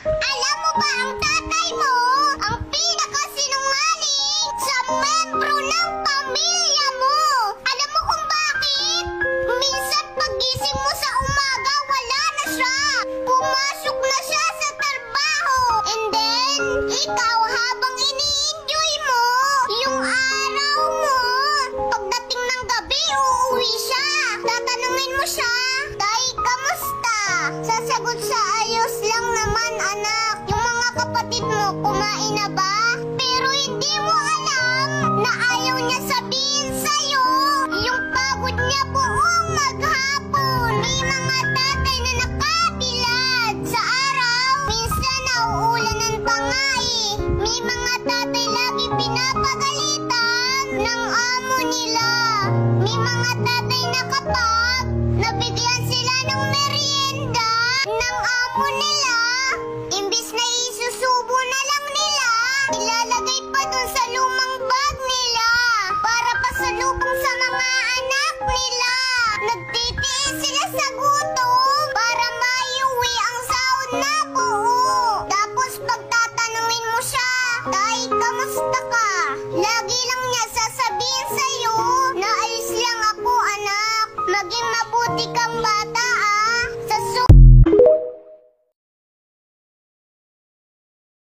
Alam mo ba ang tatay mo? Ang pinakasinungaling sa membro ng pamilya mo. Alam mo kung bakit? Minsan pagising mo sa umaga, wala na siya. Pumasok na siya sa trabaho. And then, ikaw habang ini-enjoy mo yung araw mo, pagdating ng gabi, uuwi siya. Tatanungin mo siya, "Tay, kamusta?" Sasagot sa ayos lang naman, anak. Yung mga kapatid mo, kumain na ba? Pero hindi mo alam na ayaw niya sabihin sa'yo yung pagod niya buong maghapon. May mga tatay na nakabilad sa araw. Minsan nauulanan pa nga eh. May mga tatay lagi pinapagalitan ng amo nila. May mga tatay na kapag nabigyan sila ng merienda ng amo nila, imbis na isusubo na lang nila, ilalagay pa dun sa lumang bag nila para pasalubong sa mga anak nila. Nagtitiis sila sa gutom para maiuwi ang sahod na buo. Tapos pagtatanungin mo siya, "Tay, kamusta ka?" Lagi lang niya sasabihin sa'yo na, "Ayos lang ako, anak. Maging mabuti kang bata